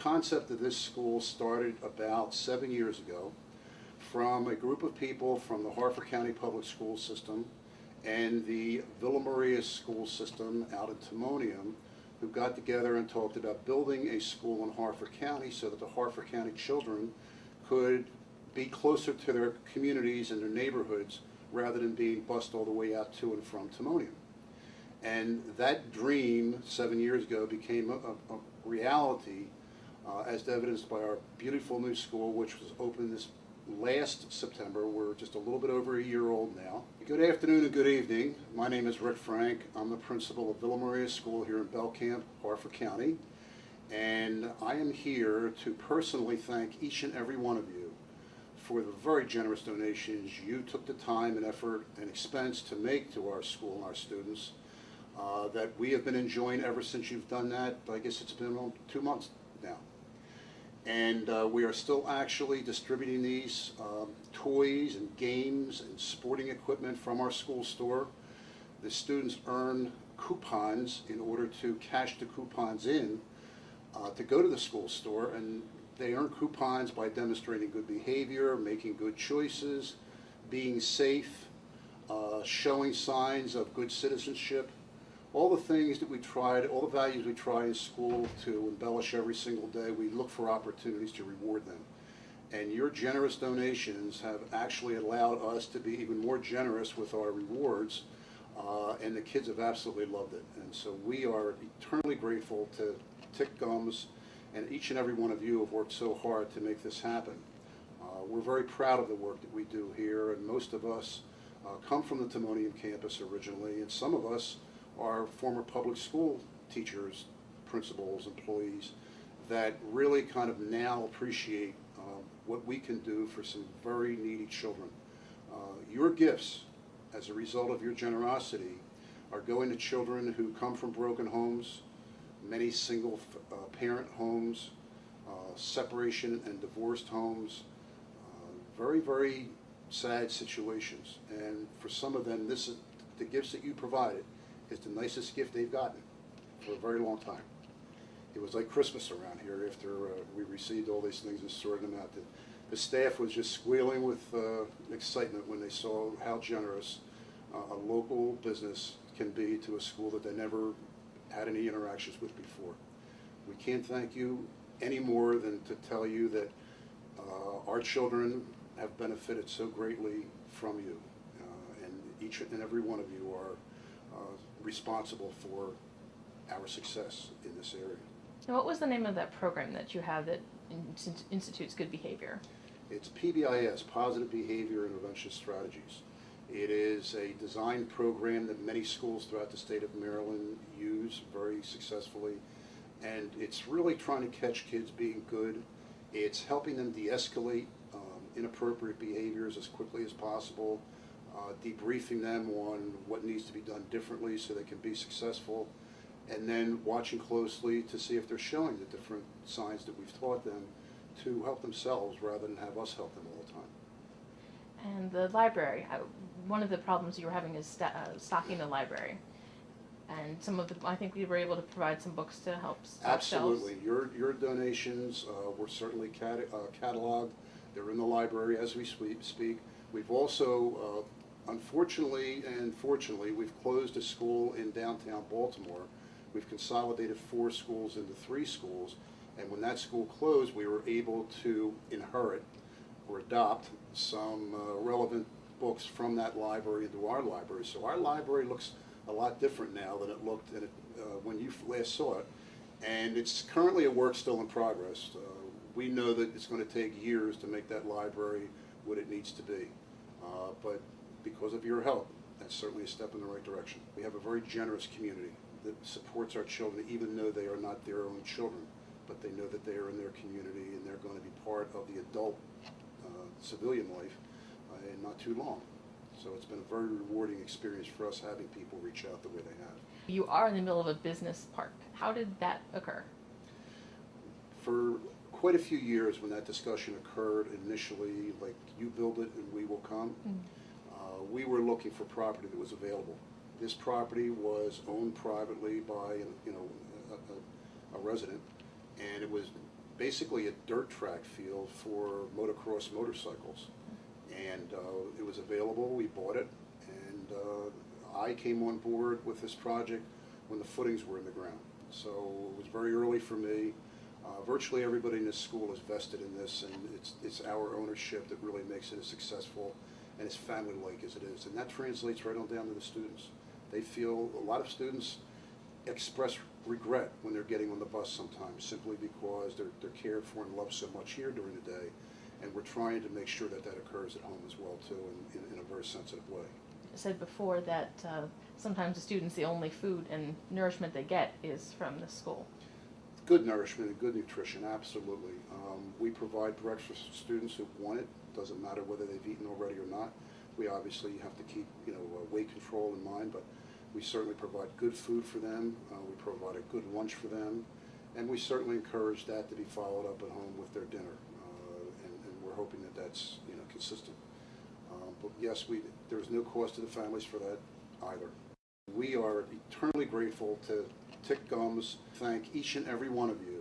concept of this school started about 7 years ago from a group of people from the Harford County Public School System and the Villa Maria School System out in Timonium, who got together and talked about building a school in Harford County so that the Harford County children could be closer to their communities and their neighborhoods rather than being bused all the way out to and from Timonium. And that dream 7 years ago became a reality, as evidenced by our beautiful new school, which was opened this last September. We're just a little bit over a year old now. Good afternoon and good evening. My name is Rick Frank. I'm the principal of Villa Maria School here in Belcamp, Harford County. And I am here to personally thank each and every one of you for the very generous donations you took the time and effort and expense to make to our school and our students that we have been enjoying ever since you've done that. I guess it's been 2 months now. And we are still actually distributing these toys and games and sporting equipment from our school store. The students earn coupons in order to cash the coupons in to go to the school store, and they earn coupons by demonstrating good behavior, making good choices, being safe, showing signs of good citizenship. All the things that we tried, all the values we try in school to embellish every single day, we look for opportunities to reward them. And your generous donations have actually allowed us to be even more generous with our rewards, and the kids have absolutely loved it. And so we are eternally grateful to TIC Gums, and each and every one of you have worked so hard to make this happen. We're very proud of the work that we do here, and most of us come from the Timonium campus originally, and some of us are former public school teachers, principals, employees that really kind of now appreciate what we can do for some very needy children. Your gifts, as a result of your generosity, are going to children who come from broken homes, many single parent homes, separation and divorced homes, very, very sad situations. And for some of them, this is the gifts that you provided is the nicest gift they've gotten for a very long time. It was like Christmas around here after we received all these things and sorted them out. The staff was just squealing with excitement when they saw how generous a local business can be to a school that they never had any interactions with before. We can't thank you any more than to tell you that our children have benefited so greatly from you, and each and every one of you are responsible for our success in this area. And what was the name of that program that you have that institutes good behavior? It's PBIS, Positive Behavior Intervention Strategies. It is a design program that many schools throughout the state of Maryland use very successfully, and it's really trying to catch kids being good. It's helping them de-escalate inappropriate behaviors as quickly as possible, debriefing them on what needs to be done differently so they can be successful, and then watching closely to see if they're showing the different signs that we've taught them to help themselves rather than have us help them all the time. And the library, one of the problems you were having is stocking the library. And some of the, I think we were able to provide some books to help stock Absolutely. shelves. Your donations were certainly cataloged. They're in the library as we speak. We've also, unfortunately and fortunately, we've closed a school in downtown Baltimore. We've consolidated 4 schools into 3 schools, and when that school closed, we were able to inherit or adopt some relevant books from that library into our library. So our library looks a lot different now than it looked when you last saw it, and it's currently a work still in progress. We know that it's going to take years to make that library what it needs to be, but because of your help, that's certainly a step in the right direction. We have a very generous community that supports our children even though they are not their own children, but they know that they are in their community and they're going to be part of the adult civilian life in not too long. So it's been a very rewarding experience for us having people reach out the way they have. You are in the middle of a business park. How did that occur? For quite a few years when that discussion occurred initially, like you build it and we will come, we were looking for property that was available. This property was owned privately by a resident, and it was basically a dirt track field for motocross motorcycles. And it was available, we bought it, and I came on board with this project when the footings were in the ground. So it was very early for me. Virtually everybody in this school is vested in this, and it's our ownership that really makes it as successful and as family-like as it is. And that translates right on down to the students. They feel, a lot of students express regret when they're getting on the bus sometimes, simply because they're cared for and loved so much here during the day. And we're trying to make sure that that occurs at home as well, too, in a very sensitive way. You said before that sometimes the students, the only food and nourishment they get is from the school. Good nourishment and good nutrition, absolutely. We provide breakfast for students who want it. Doesn't matter whether they've eaten already or not. We obviously have to keep, weight control in mind, but we certainly provide good food for them. We provide a good lunch for them, and we certainly encourage that to be followed up at home with their dinner. And we're hoping that that's consistent. But yes, there's no cost to the families for that either. We are eternally grateful to TIC Gums. Thank each and every one of you